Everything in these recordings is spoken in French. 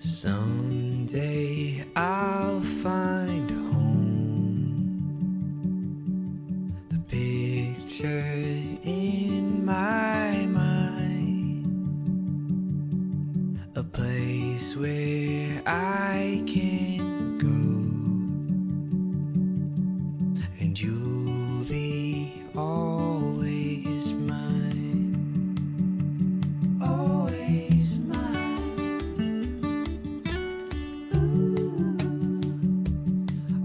Someday I'll find home. The picture in my mind, a place where I can go, and you'll be always mine, always mine. Ooh,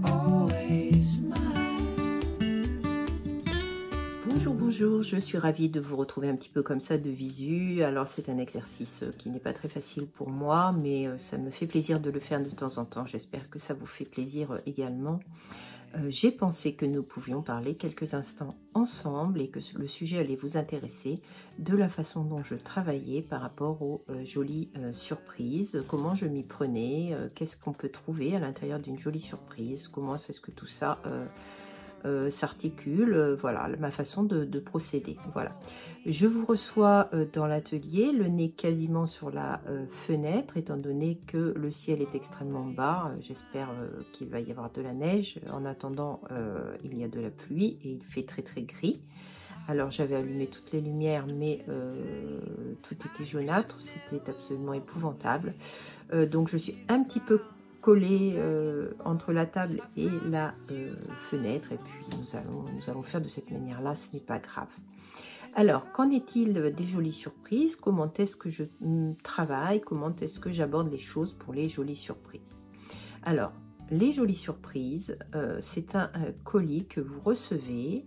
always mine. Bonjour, bonjour, je suis ravie de vous retrouver un petit peu comme ça de visu. Alors c'est un exercice qui n'est pas très facile pour moi, mais ça me fait plaisir de le faire de temps en temps. J'espère que ça vous fait plaisir également. J'ai pensé que nous pouvions parler quelques instants ensemble et que le sujet allait vous intéresser de la façon dont je travaillais par rapport aux jolies surprises, comment je m'y prenais, qu'est-ce qu'on peut trouver à l'intérieur d'une jolie surprise, comment est-ce que tout ça s'articule, voilà ma façon de procéder. Voilà, je vous reçois dans l'atelier, le nez quasiment sur la fenêtre, étant donné que le ciel est extrêmement bas. J'espère qu'il va y avoir de la neige. En attendant, il y a de la pluie et il fait très très gris. Alors j'avais allumé toutes les lumières, mais tout était jaunâtre, c'était absolument épouvantable. Donc je suis un petit peu collée entre la table et la fenêtre, et puis nous allons faire de cette manière-là, ce n'est pas grave. Alors, qu'en est-il des jolies surprises? Comment est-ce que je travaille? Comment est-ce que j'aborde les choses pour les jolies surprises? Alors, les jolies surprises, c'est un colis que vous recevez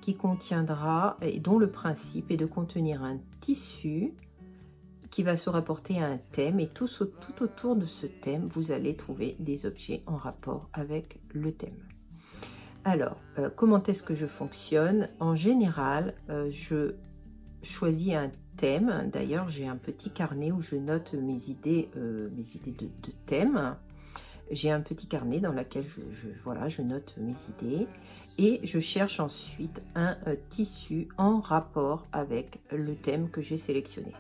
qui contiendra, et dont le principe est de contenir un tissu qui va se rapporter à un thème, et tout autour de ce thème, vous allez trouver des objets en rapport avec le thème. Alors, comment est-ce que je fonctionne? En général, je choisis un thème. D'ailleurs, j'ai un petit carnet où je note mes idées de thème. J'ai un petit carnet dans lequel je note mes idées, et je cherche ensuite un tissu en rapport avec le thème que j'ai sélectionné.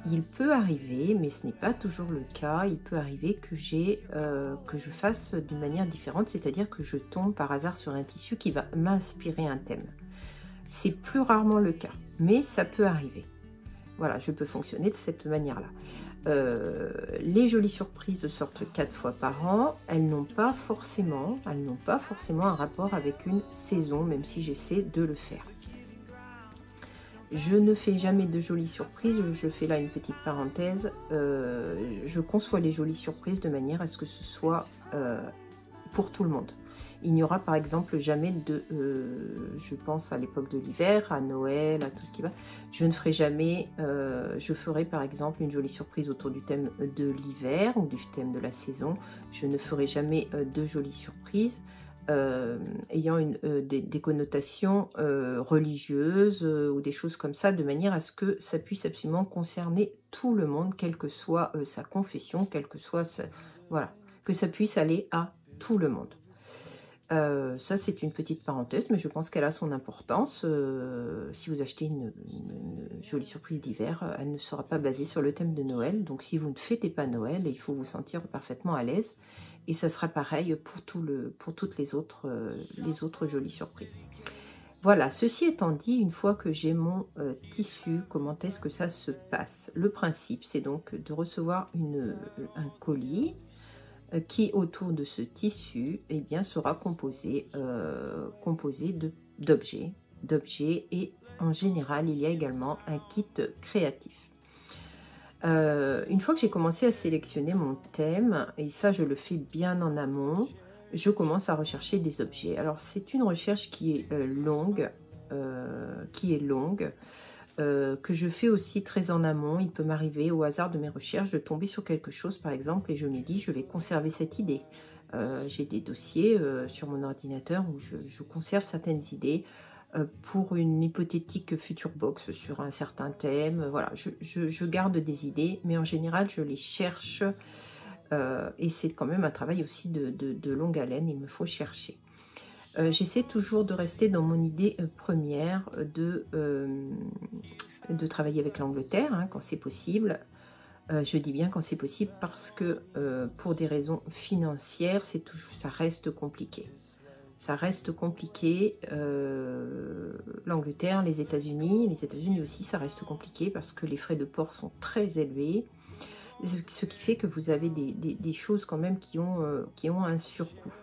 Il peut arriver, mais ce n'est pas toujours le cas, il peut arriver que je fasse d'une manière différente, c'est-à-dire que je tombe par hasard sur un tissu qui va m'inspirer un thème. C'est plus rarement le cas, mais ça peut arriver. Voilà, je peux fonctionner de cette manière-là. Les jolies surprises sortent 4 fois par an. Elles n'ont pas forcément un rapport avec une saison, même si j'essaie de le faire. Je ne fais jamais de jolies surprises, je fais là une petite parenthèse. Je conçois les jolies surprises de manière à ce que ce soit pour tout le monde. Il n'y aura par exemple jamais de, je pense à l'époque de l'hiver, à Noël, à tout ce qui va, je ne ferai jamais, je ferai par exemple une jolie surprise autour du thème de l'hiver ou du thème de la saison. Je ne ferai jamais de jolies surprises ayant des connotations religieuses ou des choses comme ça, de manière à ce que ça puisse absolument concerner tout le monde, quelle que soit sa confession, quelle que soit voilà, que ça puisse aller à tout le monde. Ça c'est une petite parenthèse, mais je pense qu'elle a son importance. Si vous achetez une jolie surprise d'hiver, elle ne sera pas basée sur le thème de Noël, donc si vous ne fêtez pas Noël, il faut vous sentir parfaitement à l'aise, et ça sera pareil pour toutes les autres jolies surprises. Voilà, ceci étant dit, une fois que j'ai mon tissu, comment est-ce que ça se passe? Le principe, c'est donc de recevoir un colis qui, autour de ce tissu, eh bien, sera composé d'objets, et en général, il y a également un kit créatif. Une fois que j'ai commencé à sélectionner mon thème, et ça je le fais bien en amont, je commence à rechercher des objets. Alors c'est une recherche qui est longue, que je fais aussi très en amont. Il peut m'arriver au hasard de mes recherches de tomber sur quelque chose par exemple, et je me dis je vais conserver cette idée. J'ai des dossiers sur mon ordinateur où je conserve certaines idées pour une hypothétique future box sur un certain thème. Voilà, je garde des idées, mais en général je les cherche, et c'est quand même un travail aussi de longue haleine, il me faut chercher. J'essaie toujours de rester dans mon idée première de travailler avec l'Angleterre, hein, quand c'est possible. Je dis bien quand c'est possible parce que pour des raisons financières, ça reste compliqué. Ça reste compliqué. L'Angleterre, les États-Unis aussi, ça reste compliqué parce que les frais de port sont très élevés. Ce qui fait que vous avez des choses quand même qui ont un surcoût.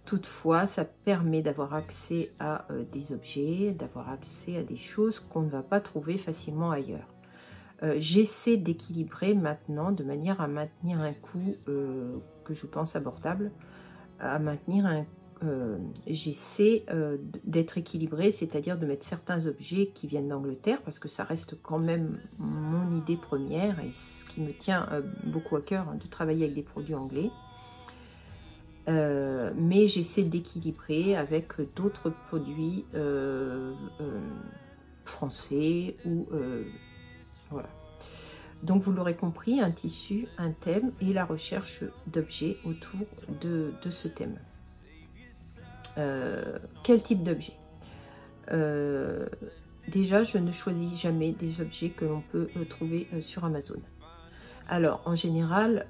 Toutefois, ça permet d'avoir accès à des objets, d'avoir accès à des choses qu'on ne va pas trouver facilement ailleurs. J'essaie d'équilibrer maintenant de manière à maintenir un coût que je pense abordable, j'essaie d'être équilibrée, c'est-à-dire de mettre certains objets qui viennent d'Angleterre, parce que ça reste quand même mon idée première et ce qui me tient beaucoup à cœur, hein, de travailler avec des produits anglais. Mais j'essaie d'équilibrer avec d'autres produits français ou voilà. Donc vous l'aurez compris, un tissu, un thème et la recherche d'objets autour de ce thème. Quel type d'objet? Déjà, je ne choisis jamais des objets que l'on peut trouver sur Amazon. Alors, en général,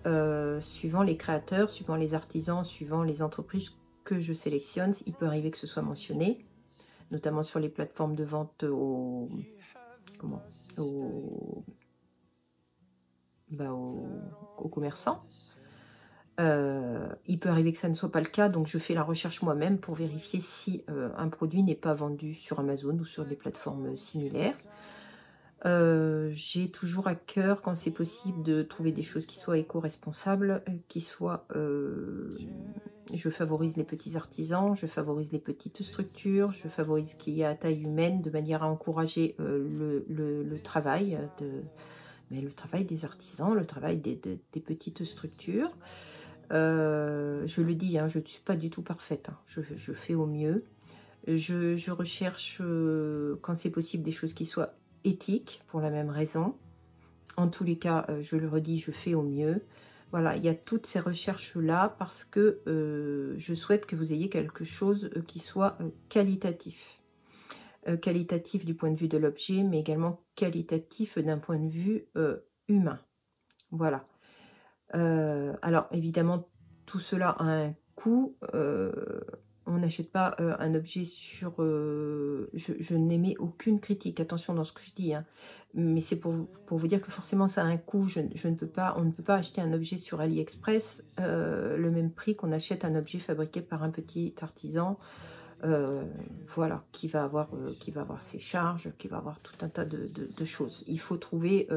suivant les créateurs, suivant les artisans, suivant les entreprises que je sélectionne, il peut arriver que ce soit mentionné, notamment sur les plateformes de vente aux commerçants. Il peut arriver que ça ne soit pas le cas, donc je fais la recherche moi-même pour vérifier si un produit n'est pas vendu sur Amazon ou sur des plateformes similaires. J'ai toujours à cœur, quand c'est possible, de trouver des choses qui soient éco-responsables, je favorise les petits artisans, je favorise les petites structures, je favorise ce qui est à taille humaine, de manière à encourager le travail le travail des artisans, le travail des petites structures. Je le dis, hein, je ne suis pas du tout parfaite, hein, je fais au mieux. Je recherche, quand c'est possible, des choses qui soient éthiques, pour la même raison. En tous les cas, je le redis, je fais au mieux. Voilà, il y a toutes ces recherches-là parce que je souhaite que vous ayez quelque chose qui soit qualitatif. Qualitatif du point de vue de l'objet, mais également qualitatif d'un point de vue humain. Voilà. Alors, évidemment, tout cela a un coût. On n'achète pas un objet sur... je n'émets aucune critique, attention dans ce que je dis, hein, mais c'est pour vous dire que forcément ça a un coût. On ne peut pas acheter un objet sur AliExpress le même prix qu'on achète un objet fabriqué par un petit artisan. Voilà, qui va avoir ses charges, qui va avoir tout un tas de choses. Il faut trouver...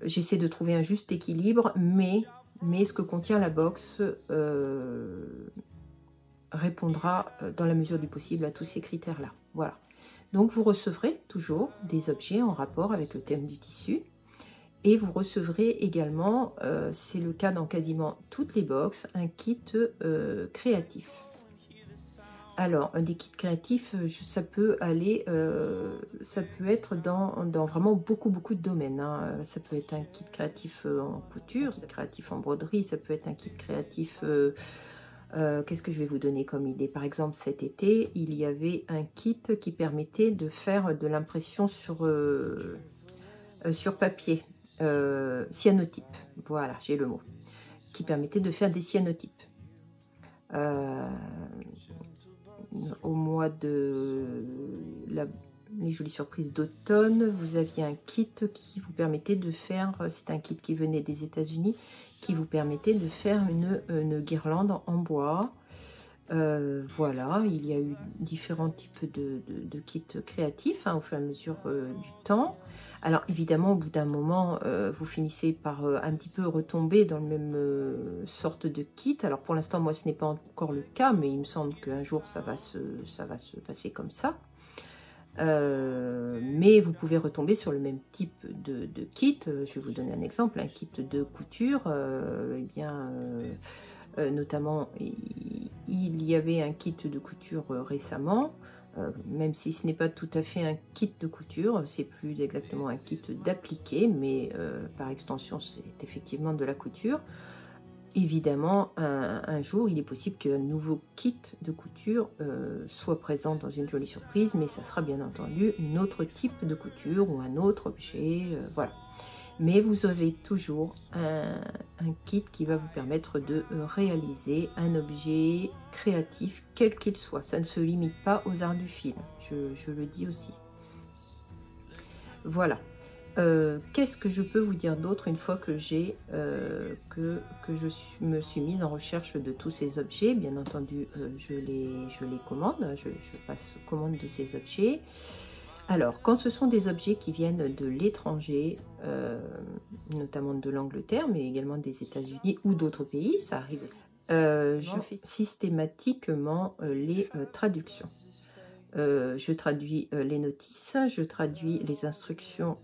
J'essaie de trouver un juste équilibre, mais ce que contient la box répondra dans la mesure du possible à tous ces critères-là. Voilà. Donc vous recevrez toujours des objets en rapport avec le thème du tissu. Et vous recevrez également, c'est le cas dans quasiment toutes les box, un kit créatif. Alors, des kits créatifs, ça peut être dans vraiment beaucoup de domaines, hein. Ça peut être un kit créatif en couture, créatif en broderie, ça peut être un kit créatif... qu'est-ce que je vais vous donner comme idée? Par exemple, cet été, il y avait un kit qui permettait de faire de l'impression sur papier, cyanotype. Voilà, j'ai le mot. Qui permettait de faire des cyanotypes. Au mois de les jolies surprises d'automne, vous aviez un kit qui vous permettait de faire, c'est un kit qui venait des États-Unis, qui vous permettait de faire une guirlande en bois. Voilà, il y a eu différents types de kits créatifs, hein, au fur et à mesure du temps. Alors évidemment, au bout d'un moment, vous finissez par un petit peu retomber dans le même sorte de kit. Alors pour l'instant, moi, ce n'est pas encore le cas, mais il me semble qu'un jour, ça va se passer comme ça. Mais vous pouvez retomber sur le même type de kit. Je vais vous donner un exemple, un kit de couture. Notamment, il y avait un kit de couture récemment, même si ce n'est pas tout à fait un kit de couture, c'est plus exactement un kit d'appliqué, mais par extension, c'est effectivement de la couture. Évidemment, un jour, il est possible qu'un nouveau kit de couture soit présent dans une jolie surprise, mais ça sera bien entendu un autre type de couture ou un autre objet, voilà. Mais vous avez toujours un kit qui va vous permettre de réaliser un objet créatif, quel qu'il soit. Ça ne se limite pas aux arts du film, je le dis aussi. Voilà. Qu'est-ce que je peux vous dire d'autre une fois que j'ai me suis mise en recherche de tous ces objets? Bien entendu, je les commande, je passe commande de ces objets. Alors, quand ce sont des objets qui viennent de l'étranger, notamment de l'Angleterre, mais également des États-Unis ou d'autres pays, ça arrive, je fais systématiquement les traductions. Je traduis les notices, je traduis les instructions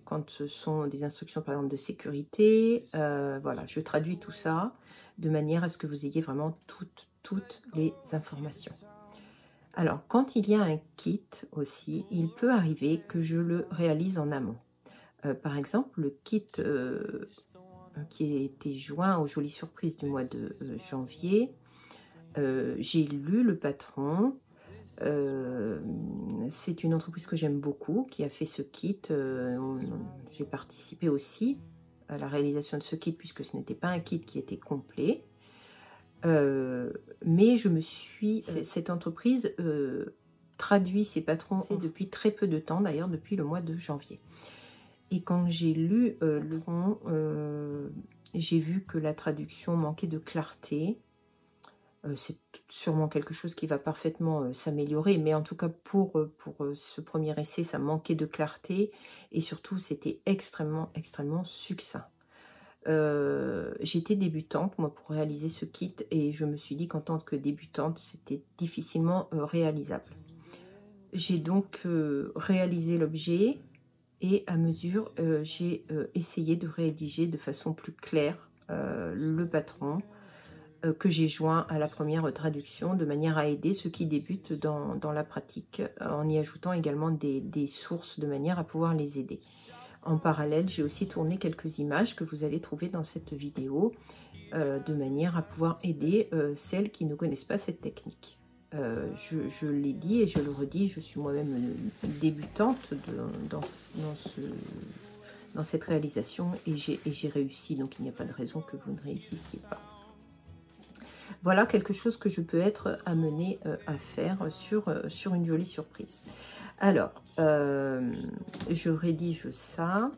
quand ce sont des instructions par exemple de sécurité. Voilà, je traduis tout ça de manière à ce que vous ayez vraiment toutes les informations. Alors, quand il y a un kit aussi, il peut arriver que je le réalise en amont. Par exemple, le kit qui a été joint aux jolies surprises du mois de janvier, j'ai lu le patron. C'est une entreprise que j'aime beaucoup qui a fait ce kit. J'ai participé aussi à la réalisation de ce kit puisque ce n'était pas un kit qui était complet. Mais je me suis... Cette entreprise traduit ses patrons depuis très peu de temps, d'ailleurs depuis le mois de janvier. Et quand j'ai lu le patron, j'ai vu que la traduction manquait de clarté. C'est sûrement quelque chose qui va parfaitement s'améliorer, mais en tout cas pour ce premier essai, ça manquait de clarté et surtout c'était extrêmement succinct. J'étais débutante moi pour réaliser ce kit et je me suis dit qu'en tant que débutante c'était difficilement réalisable. J'ai donc réalisé l'objet et à mesure j'ai essayé de rédiger de façon plus claire le patron que j'ai joint à la première traduction de manière à aider ceux qui débutent dans la pratique en y ajoutant également des sources de manière à pouvoir les aider. En parallèle, j'ai aussi tourné quelques images que vous allez trouver dans cette vidéo de manière à pouvoir aider celles qui ne connaissent pas cette technique. Je l'ai dit et je le redis, je suis moi-même débutante dans cette réalisation et j'ai réussi, donc il n'y a pas de raison que vous ne réussissiez pas. Voilà quelque chose que je peux être amenée à faire sur une jolie surprise. Alors, je rédige ça.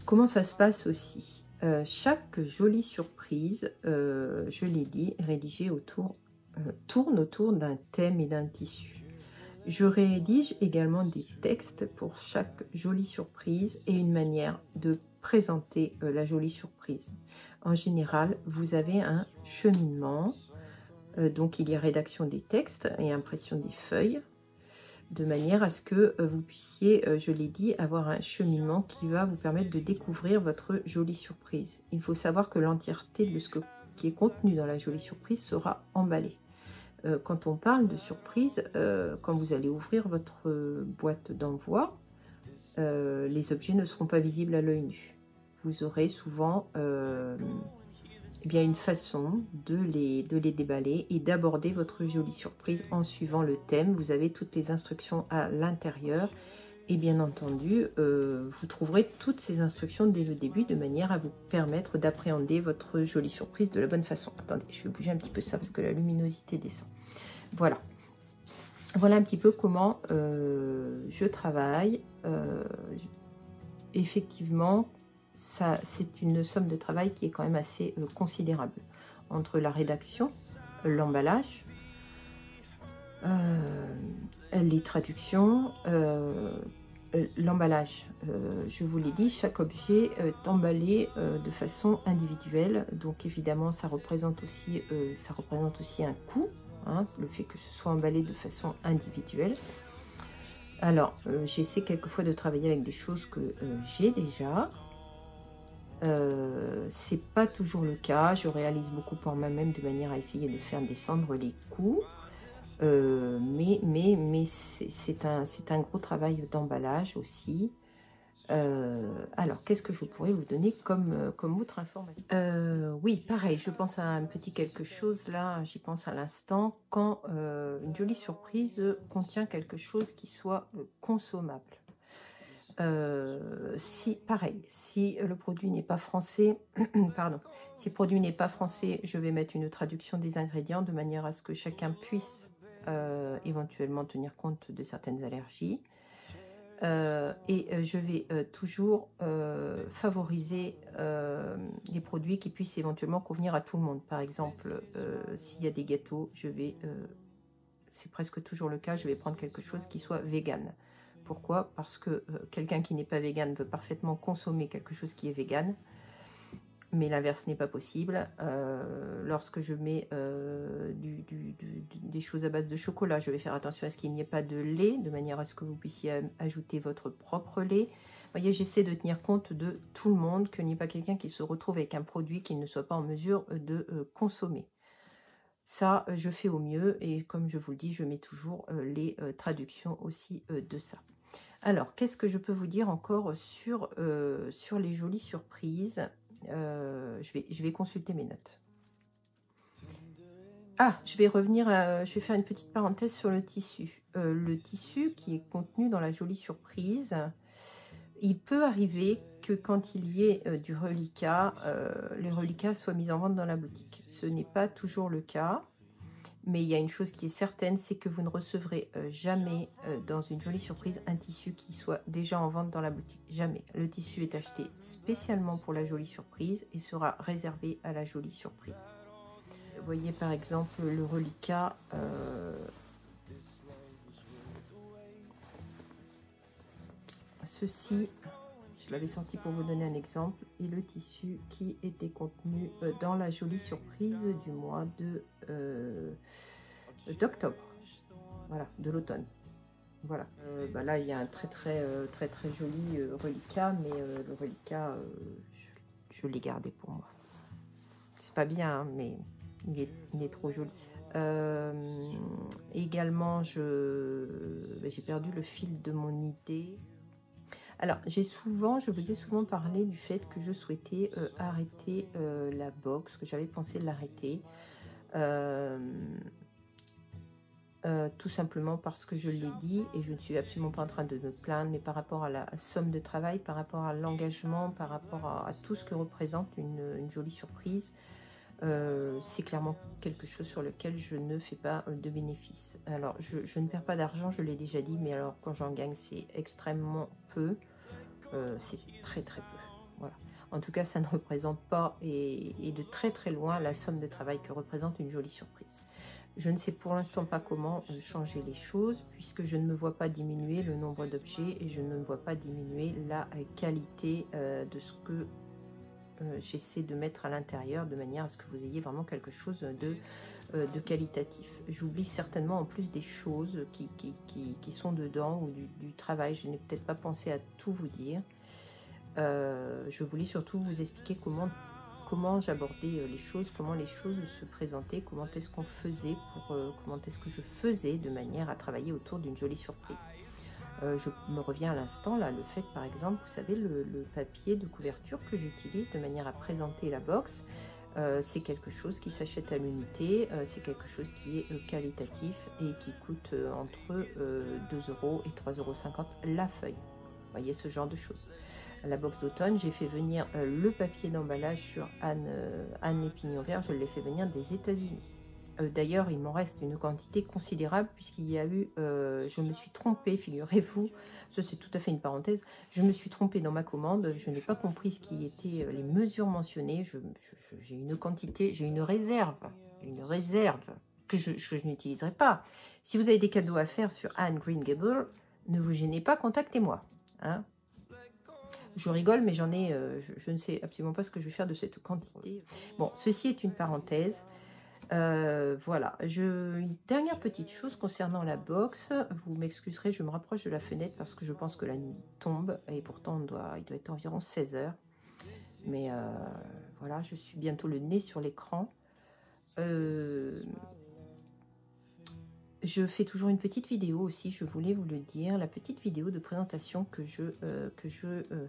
Comment ça se passe aussi? Chaque jolie surprise, je l'ai dit, rédigée tourne autour d'un thème et d'un tissu. Je rédige également des textes pour chaque jolie surprise et une manière de présenter la jolie surprise. En général, vous avez un cheminement, donc il y a rédaction des textes et impression des feuilles, de manière à ce que vous puissiez, je l'ai dit, avoir un cheminement qui va vous permettre de découvrir votre jolie surprise. Il faut savoir que l'entièreté de ce qui est contenu dans la jolie surprise sera emballée. Quand on parle de surprise, quand vous allez ouvrir votre boîte d'envoi, les objets ne seront pas visibles à l'œil nu. Vous aurez souvent eh bien une façon de les déballer et d'aborder votre jolie surprise en suivant le thème. Vous avez toutes les instructions à l'intérieur et bien entendu, vous trouverez toutes ces instructions dès le début de manière à vous permettre d'appréhender votre jolie surprise de la bonne façon. Attendez, je vais bouger un petit peu ça parce que la luminosité descend. Voilà. Voilà un petit peu comment je travaille. Effectivement, c'est une somme de travail qui est quand même assez considérable. Entre la rédaction, l'emballage, les traductions, l'emballage. Je vous l'ai dit, chaque objet est emballé de façon individuelle. Donc évidemment, ça représente aussi un coût, hein, le fait que ce soit emballé de façon individuelle. Alors, j'essaie quelquefois de travailler avec des choses que j'ai déjà. C'est pas toujours le cas. Je réalise beaucoup par moi-même de manière à essayer de faire descendre les coûts. Mais c'est un gros travail d'emballage aussi. Alors, qu'est-ce que je pourrais vous donner comme autre information? Oui, pareil, je pense à un petit quelque chose, là, j'y pense à l'instant, quand une jolie surprise contient quelque chose qui soit consommable. Si, pareil, si le produit n'est pas français, pardon, si le produit n'est pas français, je vais mettre une traduction des ingrédients de manière à ce que chacun puisse éventuellement tenir compte de certaines allergies. Je vais toujours favoriser les produits qui puissent éventuellement convenir à tout le monde. Par exemple, s'il y a des gâteaux, c'est presque toujours le cas, je vais prendre quelque chose qui soit vegan. Pourquoi? Parce que quelqu'un qui n'est pas vegan veut parfaitement consommer quelque chose qui est vegan, mais l'inverse n'est pas possible. Lorsque je mets des choses à base de chocolat, je vais faire attention à ce qu'il n'y ait pas de lait, de manière à ce que vous puissiez ajouter votre propre lait. Vous voyez, j'essaie de tenir compte de tout le monde, qu'il n'y ait pas quelqu'un qui se retrouve avec un produit qu'il ne soit pas en mesure de consommer. Ça, je fais au mieux, et comme je vous le dis, je mets toujours les traductions aussi de ça. Alors, qu'est-ce que je peux vous dire encore sur les jolies surprises? Je vais consulter mes notes. Ah, je vais revenir, je vais faire une petite parenthèse sur le tissu. Le tissu qui est contenu dans la jolie surprise, il peut arriver que quand il y ait du reliquat, les reliquats soient mis en vente dans la boutique. Ce n'est pas toujours le cas. Mais il y a une chose qui est certaine, c'est que vous ne recevrez jamais dans une jolie surprise un tissu qui soit déjà en vente dans la boutique. Jamais. Le tissu est acheté spécialement pour la jolie surprise et sera réservé à la jolie surprise. Vous voyez par exemple le reliquat. Ceci, je l'avais sorti pour vous donner un exemple, et le tissu qui était contenu dans la jolie surprise du mois d'octobre, voilà, de l'automne. Voilà. Là, il y a un très joli reliquat, mais le reliquat, je l'ai gardé pour moi. C'est pas bien, hein, mais il est trop joli. Également, j'ai perdu le fil de mon idée. Alors, je vous ai souvent parlé du fait que je souhaitais arrêter la box, que j'avais pensé l'arrêter. Tout simplement parce que je l'ai dit, et je ne suis absolument pas en train de me plaindre, mais par rapport à la somme de travail, par rapport à l'engagement, par rapport à tout ce que représente une jolie surprise, c'est clairement quelque chose sur lequel je ne fais pas de bénéfice. Alors, je ne perds pas d'argent, je l'ai déjà dit, mais alors quand j'en gagne, c'est extrêmement peu. C'est très peu. Voilà. En tout cas, ça ne représente pas, et de très loin, la somme de travail que représente une jolie surprise. Je ne sais pour l'instant pas comment changer les choses, puisque je ne me vois pas diminuer le nombre d'objets et je ne me vois pas diminuer la qualité de ce que j'essaie de mettre à l'intérieur, de manière à ce que vous ayez vraiment quelque chose de qualitatif. J'oublie certainement en plus des choses qui sont dedans, ou du travail. Je n'ai peut-être pas pensé à tout vous dire. Je voulais surtout vous expliquer comment j'abordais les choses, comment les choses se présentaient, comment est-ce qu'on faisait comment est-ce que je faisais de manière à travailler autour d'une jolie surprise. Je me reviens à l'instant, là, le fait, par exemple, vous savez, le papier de couverture que j'utilise de manière à présenter la box, c'est quelque chose qui s'achète à l'unité, c'est quelque chose qui est qualitatif et qui coûte entre 2 € et 3,50 € la feuille. Vous voyez, ce genre de choses. À la box d'automne, j'ai fait venir le papier d'emballage sur Anne et Pignon Vert, je l'ai fait venir des États-Unis. D'ailleurs, il m'en reste une quantité considérable, puisqu'il y a eu, je me suis trompée, figurez-vous, ça c'est tout à fait une parenthèse, je me suis trompée dans ma commande, je n'ai pas compris ce qui étaient les mesures mentionnées, j'ai une quantité, j'ai une réserve que je n'utiliserai pas. Si vous avez des cadeaux à faire sur Anne Green Gables, ne vous gênez pas, contactez-moi. Hein. Je rigole, mais j'en ai, je ne sais absolument pas ce que je vais faire de cette quantité. Bon, ceci est une parenthèse. Voilà, une dernière petite chose concernant la box. Vous m'excuserez, je me rapproche de la fenêtre parce que je pense que la nuit tombe, et pourtant il doit être environ 16 h. Mais voilà, je suis bientôt le nez sur l'écran. Je fais toujours une petite vidéo aussi, je voulais vous le dire. La petite vidéo de présentation que je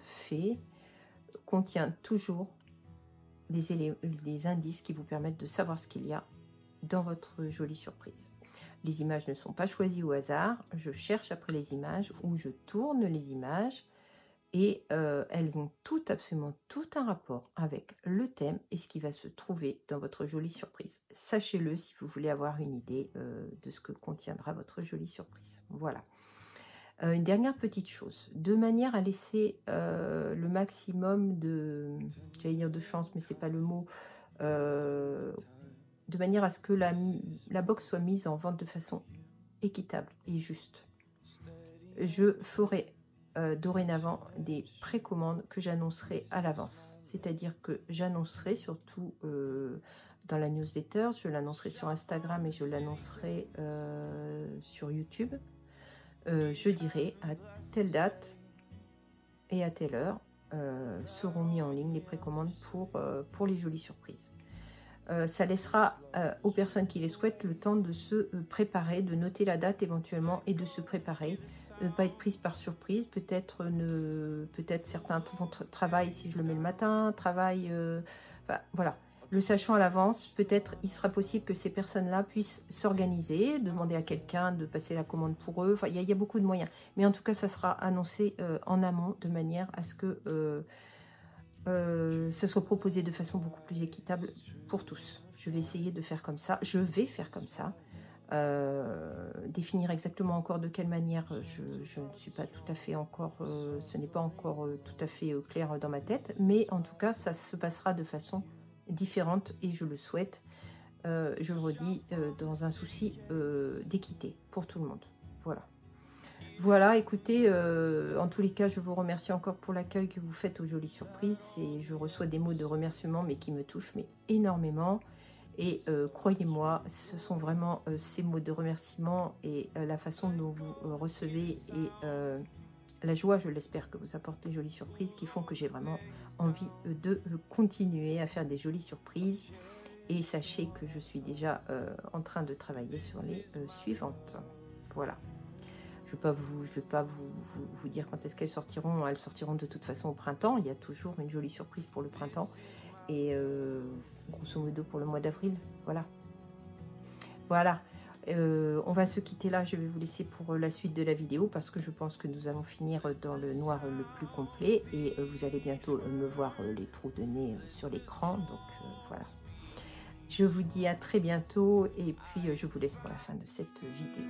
fais contient toujours des indices qui vous permettent de savoir ce qu'il y a dans votre jolie surprise. Les images ne sont pas choisies au hasard, je cherche après les images, ou je tourne les images Et elles ont toutes, absolument tout un rapport avec le thème et ce qui va se trouver dans votre jolie surprise. Sachez-le si vous voulez avoir une idée de ce que contiendra votre jolie surprise. Voilà. Une dernière petite chose, de manière à laisser le maximum de, j'allais dire de chance, mais c'est pas le mot, de manière à ce que la box soit mise en vente de façon équitable et juste. Je ferai dorénavant des précommandes que j'annoncerai à l'avance. C'est-à-dire que j'annoncerai surtout dans la newsletter, je l'annoncerai sur Instagram et je l'annoncerai sur YouTube. Je dirai à telle date et à telle heure seront mis en ligne les précommandes pour les jolies surprises. Ça laissera aux personnes qui les souhaitent le temps de se préparer, de noter la date éventuellement et de se préparer. Ne pas être prise par surprise, peut-être certains travaillent si je le mets le matin, enfin, voilà. Le sachant à l'avance, peut-être il sera possible que ces personnes-là puissent s'organiser, demander à quelqu'un de passer la commande pour eux. Enfin, il y a beaucoup de moyens. Mais en tout cas, ça sera annoncé en amont de manière à ce que ça soit proposé de façon beaucoup plus équitable pour tous. Je vais essayer de faire comme ça. Je vais faire comme ça. Définir exactement encore de quelle manière, je ne suis pas tout à fait encore, ce n'est pas encore tout à fait clair dans ma tête, mais en tout cas ça se passera de façon différente et je le souhaite, je le redis, dans un souci d'équité pour tout le monde. Voilà, écoutez, en tous les cas, je vous remercie encore pour l'accueil que vous faites aux jolies surprises et je reçois des mots de remerciement mais qui me touchent mais énormément. Et croyez-moi, ce sont vraiment ces mots de remerciement et la façon dont vous recevez et la joie, je l'espère, que vous apportez les jolies surprises qui font que j'ai vraiment envie de continuer à faire des jolies surprises. Et sachez que je suis déjà en train de travailler sur les suivantes. Voilà. Je ne vais pas vous dire quand est-ce qu'elles sortiront. Elles sortiront de toute façon au printemps. Il y a toujours une jolie surprise pour le printemps. Et grosso modo pour le mois d'avril, voilà. On va se quitter là, je vais vous laisser pour la suite de la vidéo parce que je pense que nous allons finir dans le noir le plus complet et vous allez bientôt me voir les trous de nez sur l'écran, donc voilà. Je vous dis à très bientôt et puis je vous laisse pour la fin de cette vidéo.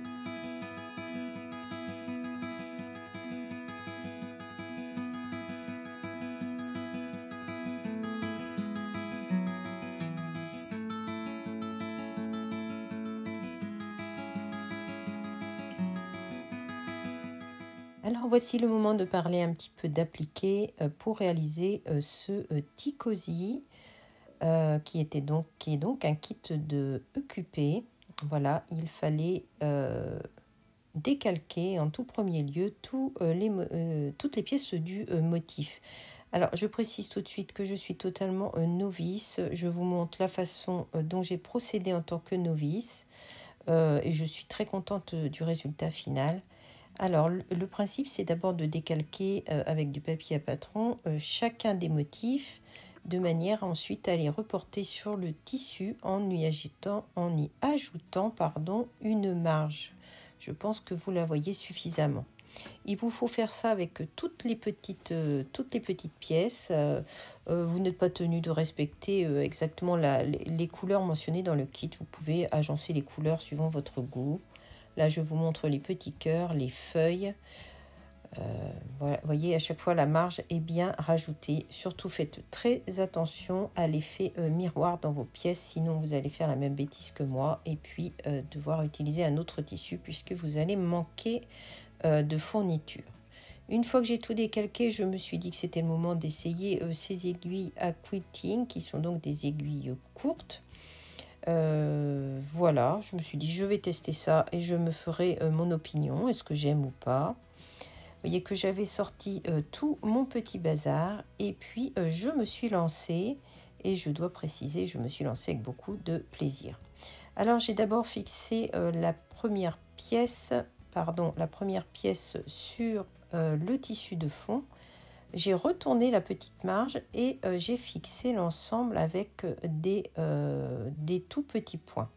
Alors voici le moment de parler un petit peu d'appliqué pour réaliser ce Ticozy qui est donc un kit de EQP. Voilà, il fallait décalquer en tout premier lieu toutes les pièces du motif. Alors je précise tout de suite que je suis totalement novice. Je vous montre la façon dont j'ai procédé en tant que novice et je suis très contente du résultat final. Alors, le principe, c'est d'abord de décalquer avec du papier à patron chacun des motifs, de manière ensuite à les reporter sur le tissu en y ajoutant une marge. Je pense que vous la voyez suffisamment. Il vous faut faire ça avec toutes les petites pièces. Vous n'êtes pas tenu de respecter exactement les couleurs mentionnées dans le kit. Vous pouvez agencer les couleurs suivant votre goût. Là, je vous montre les petits cœurs, les feuilles. Voilà, vous voyez, à chaque fois, la marge est bien rajoutée. Surtout, faites très attention à l'effet miroir dans vos pièces. Sinon, vous allez faire la même bêtise que moi. Et puis, devoir utiliser un autre tissu puisque vous allez manquer de fourniture. Une fois que j'ai tout décalqué, je me suis dit que c'était le moment d'essayer ces aiguilles à quilting, qui sont donc des aiguilles courtes. Voilà, je me suis dit je vais tester ça et je me ferai mon opinion, est-ce que j'aime ou pas. Vous voyez que j'avais sorti tout mon petit bazar et puis je me suis lancée et je dois préciser, je me suis lancée avec beaucoup de plaisir. Alors j'ai d'abord fixé la première pièce sur le tissu de fond. J'ai retourné la petite marge et j'ai fixé l'ensemble avec des tout petits points.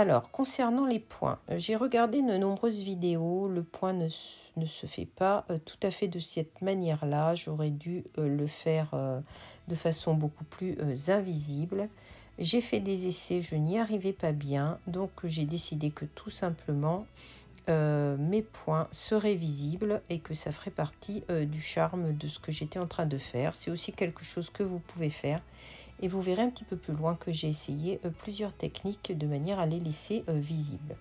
Alors, concernant les points, j'ai regardé de nombreuses vidéos, le point ne se fait pas tout à fait de cette manière-là. J'aurais dû le faire de façon beaucoup plus invisible. J'ai fait des essais, je n'y arrivais pas bien, donc j'ai décidé que tout simplement mes points seraient visibles et que ça ferait partie du charme de ce que j'étais en train de faire. C'est aussi quelque chose que vous pouvez faire. Et vous verrez un petit peu plus loin que j'ai essayé plusieurs techniques de manière à les laisser visibles.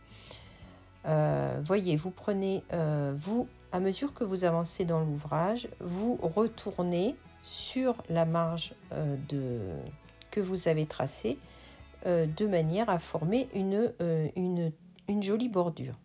Voyez, vous prenez, à mesure que vous avancez dans l'ouvrage, vous retournez sur la marge que vous avez tracée de manière à former une jolie bordure.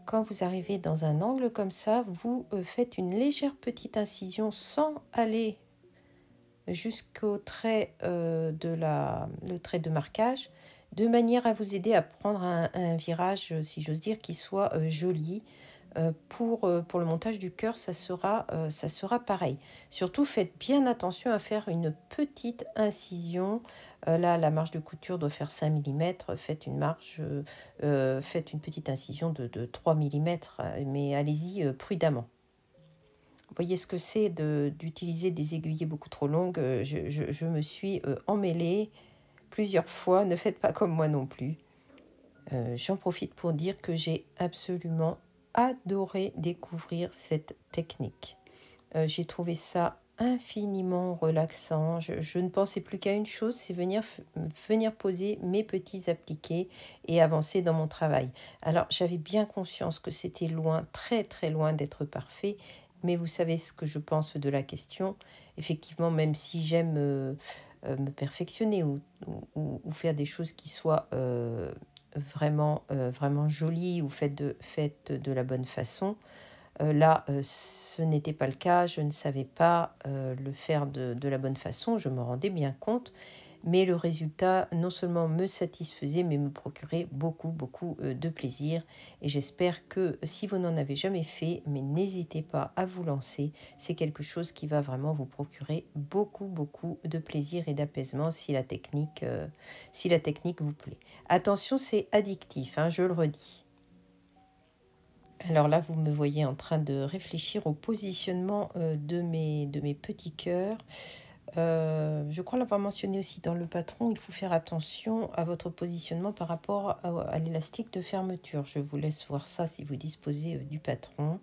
Quand vous arrivez dans un angle comme ça, vous faites une légère petite incision sans aller jusqu'au trait, le trait de marquage, de manière à vous aider à prendre un virage, si j'ose dire, qui soit joli. Pour le montage du cœur, ça sera pareil. Surtout, faites bien attention à faire une petite incision. Là, la marge de couture doit faire 5 mm. Faites une petite incision de 3 mm, mais allez-y prudemment. Vous voyez ce que c'est d'utiliser des aiguillets beaucoup trop longues. Je me suis emmêlée plusieurs fois. Ne faites pas comme moi non plus. J'en profite pour dire que j'ai absolument adoré découvrir cette technique. J'ai trouvé ça infiniment relaxant. Je ne pensais plus qu'à une chose, c'est venir poser mes petits appliqués et avancer dans mon travail. Alors, j'avais bien conscience que c'était loin, très très loin d'être parfait, mais vous savez ce que je pense de la question. Effectivement, même si j'aime me perfectionner ou faire des choses qui soient vraiment jolies ou faites de la bonne façon, là, ce n'était pas le cas, je ne savais pas le faire de la bonne façon, je me rendais bien compte, mais le résultat non seulement me satisfaisait, mais me procurait beaucoup de plaisir. Et j'espère que si vous n'en avez jamais fait, mais n'hésitez pas à vous lancer, c'est quelque chose qui va vraiment vous procurer beaucoup de plaisir et d'apaisement si la technique vous plaît. Attention, c'est addictif, hein, je le redis. Alors là, vous me voyez en train de réfléchir au positionnement de mes petits cœurs. Je crois l'avoir mentionné aussi dans le patron, il faut faire attention à votre positionnement par rapport à l'élastique de fermeture. Je vous laisse voir ça si vous disposez du patron.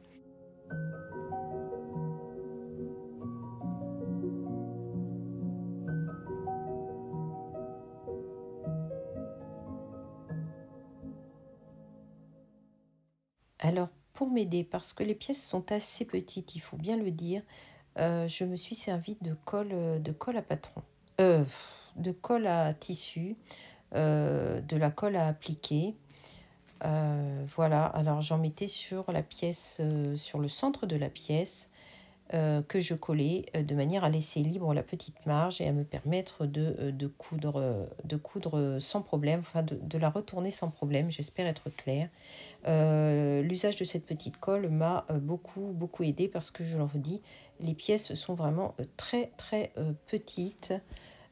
Alors, pour m'aider, parce que les pièces sont assez petites, il faut bien le dire, je me suis servi de colle à patron. De colle à tissu, de la colle à appliquer. Voilà, alors j'en mettais sur la pièce, sur le centre de la pièce, que je collais de manière à laisser libre la petite marge et à me permettre de coudre sans problème, enfin de la retourner sans problème, j'espère être claire. L'usage de cette petite colle m'a beaucoup aidé parce que je le redis, les pièces sont vraiment très petites.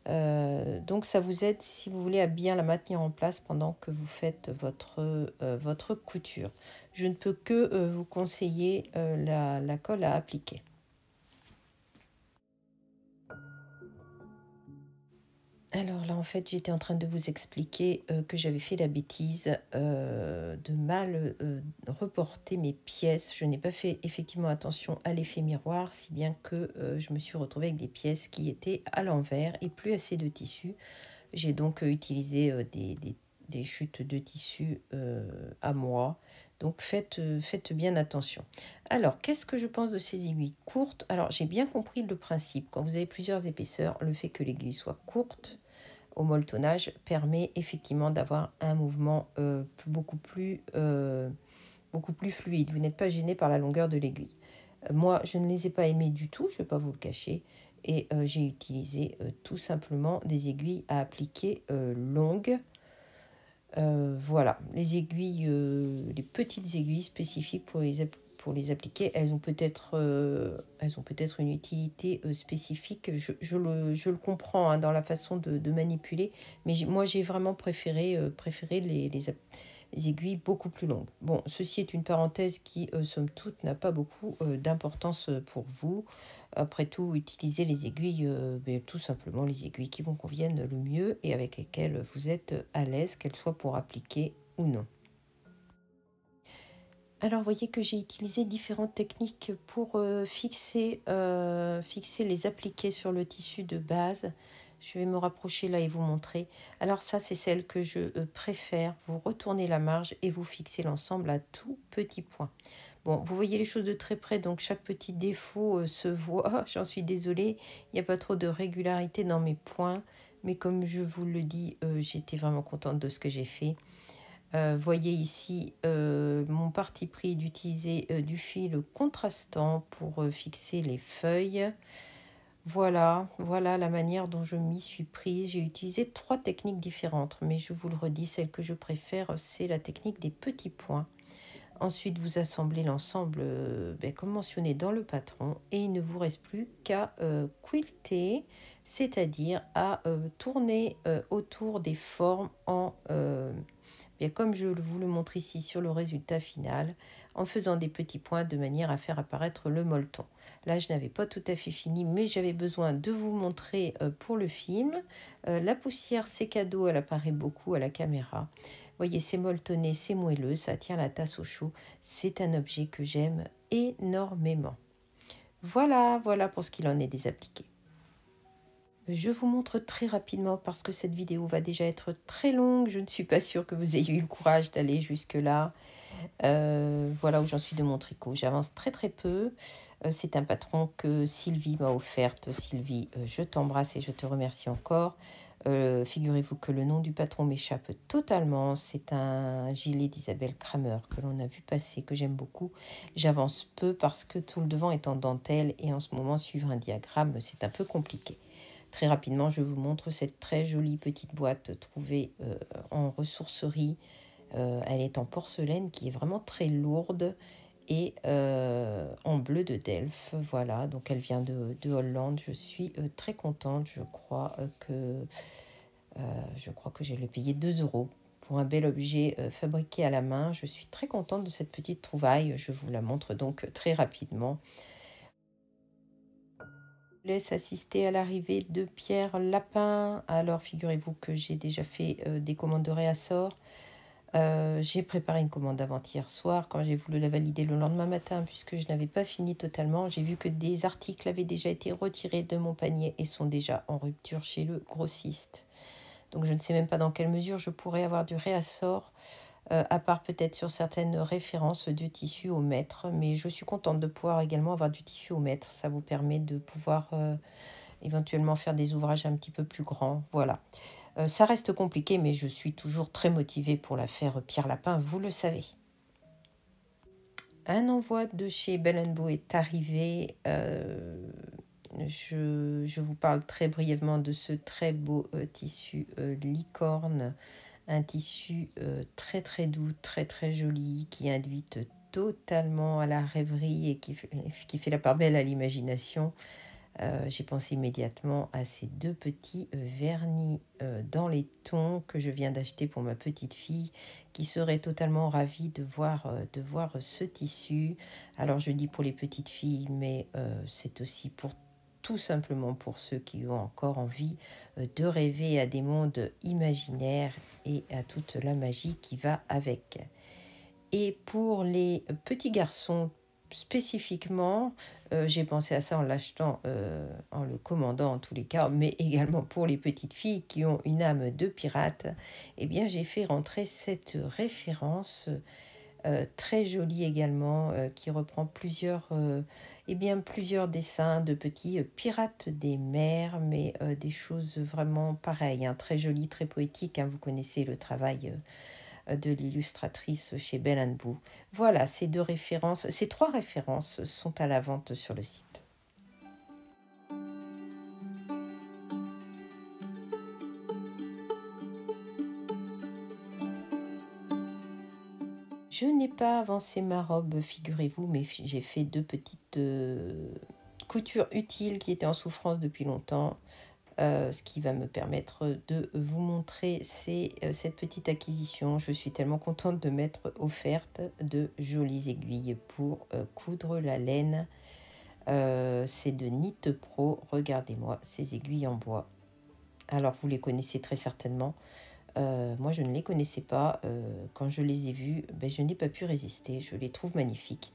Donc ça vous aide si vous voulez à bien la maintenir en place pendant que vous faites votre couture. Je ne peux que vous conseiller la colle à appliquer. Alors là, en fait, j'étais en train de vous expliquer que j'avais fait la bêtise de mal reporter mes pièces. Je n'ai pas fait effectivement attention à l'effet miroir, si bien que je me suis retrouvée avec des pièces qui étaient à l'envers et plus assez de tissu. J'ai donc utilisé des chutes de tissu à moi. Donc faites bien attention. Alors, qu'est-ce que je pense de ces aiguilles courtes? Alors, j'ai bien compris le principe. Quand vous avez plusieurs épaisseurs, le fait que l'aiguille soit courte au molletonnage permet effectivement d'avoir un mouvement beaucoup plus fluide. Vous n'êtes pas gêné par la longueur de l'aiguille. Moi, je ne les ai pas aimées du tout, je ne vais pas vous le cacher. Et j'ai utilisé tout simplement des aiguilles à appliquer longues. Voilà, les petites aiguilles spécifiques pour pour les appliquer. Elles ont peut-être une utilité spécifique. Je le comprends hein, dans la façon de manipuler, mais moi j'ai vraiment préféré les aiguilles beaucoup plus longues. Bon, ceci est une parenthèse qui, somme toute, n'a pas beaucoup d'importance pour vous. Après tout, utilisez les aiguilles, tout simplement les aiguilles qui vous conviennent le mieux et avec lesquelles vous êtes à l'aise, qu'elles soient pour appliquer ou non. Alors, vous voyez que j'ai utilisé différentes techniques pour fixer les appliqués sur le tissu de base. Je vais me rapprocher là et vous montrer. Alors ça, c'est celle que je préfère. Vous retournez la marge et vous fixez l'ensemble à tout petit point. Bon, vous voyez les choses de très près, donc chaque petit défaut se voit. J'en suis désolée, il n'y a pas trop de régularité dans mes points. Mais comme je vous le dis, j'étais vraiment contente de ce que j'ai fait. Voyez ici mon parti pris d'utiliser du fil contrastant pour fixer les feuilles. Voilà la manière dont je m'y suis prise. J'ai utilisé 3 techniques différentes, mais je vous le redis, celle que je préfère, c'est la technique des petits points. Ensuite, vous assemblez l'ensemble comme mentionné dans le patron et il ne vous reste plus qu'à quilter, c'est-à-dire à tourner autour des formes en... comme je vous le montre ici sur le résultat final, en faisant des petits points de manière à faire apparaître le molleton. Là, je n'avais pas tout à fait fini, mais j'avais besoin de vous montrer pour le film. La poussière, c'est cadeau, elle apparaît beaucoup à la caméra. Vous voyez, c'est molletonné, c'est moelleux, ça tient la tasse au chaud. C'est un objet que j'aime énormément. Voilà pour ce qu'il en est des appliqués. Je vous montre très rapidement parce que cette vidéo va déjà être très longue. Je ne suis pas sûre que vous ayez eu le courage d'aller jusque-là. Voilà où j'en suis de mon tricot. J'avance très peu. C'est un patron que Sylvie m'a offert. Sylvie, je t'embrasse et je te remercie encore. Figurez-vous que le nom du patron m'échappe totalement. C'est un gilet d'Isabelle Kramer que l'on a vu passer, que j'aime beaucoup. J'avance peu parce que tout le devant est en dentelle et en ce moment, suivre un diagramme, c'est un peu compliqué. Très rapidement, je vous montre cette très jolie petite boîte trouvée en ressourcerie. Elle est en porcelaine qui est vraiment très lourde et en bleu de Delft. Voilà, donc elle vient de Hollande. Je suis très contente. Je crois que je l'ai payé 2 € pour un bel objet fabriqué à la main. Je suis très contente de cette petite trouvaille. Je vous la montre donc très rapidement. Laisse assister à l'arrivée de Pierre Lapin. Alors figurez-vous que j'ai déjà fait des commandes de réassort. J'ai préparé une commande avant-hier soir quand j'ai voulu la valider le lendemain matin puisque je n'avais pas fini totalement. J'ai vu que des articles avaient déjà été retirés de mon panier et sont déjà en rupture chez le grossiste. Donc je ne sais même pas dans quelle mesure je pourrais avoir du réassort. À part peut-être sur certaines références de tissu au mètre, mais je suis contente de pouvoir également avoir du tissu au mètre. Ça vous permet de pouvoir éventuellement faire des ouvrages un petit peu plus grands. Voilà. Ça reste compliqué, mais je suis toujours très motivée pour la faire Pierre Lapin, vous le savez. Un envoi de chez Bell & Bow est arrivé. Je vous parle très brièvement de ce très beau tissu licorne. Un tissu très doux, très joli, qui invite totalement à la rêverie et qui fait la part belle à l'imagination. J'ai pensé immédiatement à ces 2 petits vernis dans les tons que je viens d'acheter pour ma petite fille qui serait totalement ravie de voir ce tissu. Alors je dis pour les petites filles, mais c'est aussi pour tout simplement pour ceux qui ont encore envie de rêver à des mondes imaginaires et à toute la magie qui va avec. Et pour les petits garçons spécifiquement, j'ai pensé à ça en l'achetant, en le commandant en tous les cas, mais également pour les petites filles qui ont une âme de pirate, eh bien j'ai fait rentrer cette référence très jolie également, qui reprend plusieurs dessins de petits pirates des mers, mais des choses vraiment pareilles, hein, très jolies, très poétiques, hein, vous connaissez le travail de l'illustratrice chez Bell & Bow. Voilà, ces 3 références sont à la vente sur le site. Je n'ai pas avancé ma robe, figurez-vous, mais j'ai fait 2 petites coutures utiles qui étaient en souffrance depuis longtemps. Ce qui va me permettre de vous montrer cette petite acquisition. Je suis tellement contente de m'être offerte de jolies aiguilles pour coudre la laine. C'est de Knit Pro. Regardez-moi ces aiguilles en bois. Alors vous les connaissez très certainement. Moi je ne les connaissais pas. Quand je les ai vues, ben, je n'ai pas pu résister. Je les trouve magnifiques.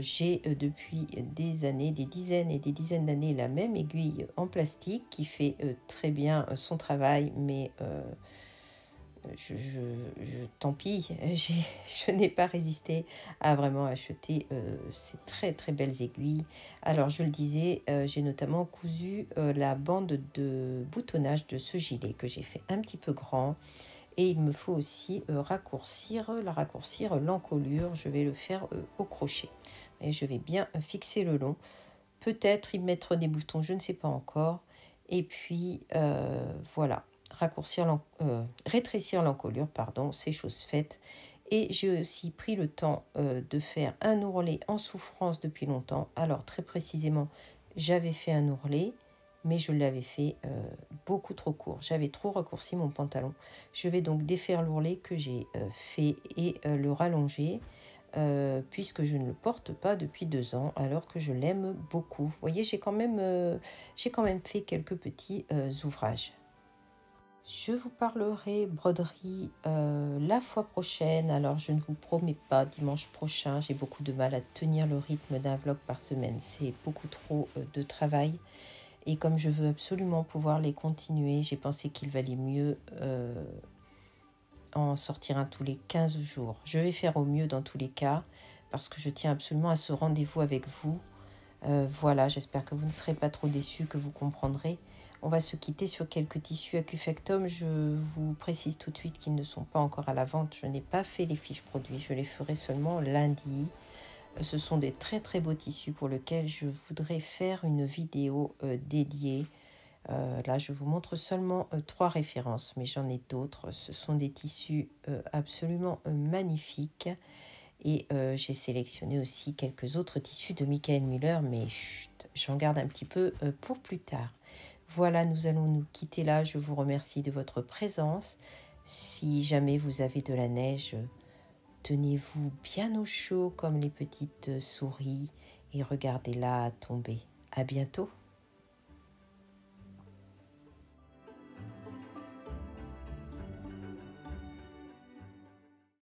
J'ai depuis des années, des dizaines et des dizaines d'années, la même aiguille en plastique qui fait très bien son travail, mais tant pis, je n'ai pas résisté à vraiment acheter ces très très belles aiguilles. Alors je le disais, j'ai notamment cousu la bande de boutonnage de ce gilet que j'ai fait un petit peu grand. Et il me faut aussi raccourcir l'encolure. Je vais le faire au crochet. Et je vais bien fixer le long. Peut-être y mettre des boutons, je ne sais pas encore. Et puis voilà, rétrécir l'encolure, pardon, c'est chose faite. Et j'ai aussi pris le temps de faire un ourlet en souffrance depuis longtemps. Alors très précisément, j'avais fait un ourlet, mais je l'avais fait beaucoup trop court. J'avais trop raccourci mon pantalon. Je vais donc défaire l'ourlet que j'ai fait et le rallonger, puisque je ne le porte pas depuis 2 ans, alors que je l'aime beaucoup. Vous voyez, j'ai quand même fait quelques petits ouvrages. Je vous parlerai broderie la fois prochaine. Alors, je ne vous promets pas dimanche prochain. J'ai beaucoup de mal à tenir le rythme d'un vlog par semaine. C'est beaucoup trop de travail. Et comme je veux absolument pouvoir les continuer, j'ai pensé qu'il valait mieux en sortir un tous les 15 jours. Je vais faire au mieux dans tous les cas, parce que je tiens absolument à ce rendez-vous avec vous. Voilà, j'espère que vous ne serez pas trop déçus, que vous comprendrez. On va se quitter sur quelques tissus Acufectum. Je vous précise tout de suite qu'ils ne sont pas encore à la vente. Je n'ai pas fait les fiches produits, je les ferai seulement lundi. Ce sont des très très beaux tissus pour lesquels je voudrais faire une vidéo dédiée. Là, je vous montre seulement 3 références, mais j'en ai d'autres. Ce sont des tissus absolument magnifiques. Et j'ai sélectionné aussi quelques autres tissus de Michael Müller, mais j'en garde un petit peu pour plus tard. Voilà, nous allons nous quitter là. Je vous remercie de votre présence. Si jamais vous avez de la neige, tenez-vous bien au chaud comme les petites souris et regardez-la tomber. À bientôt.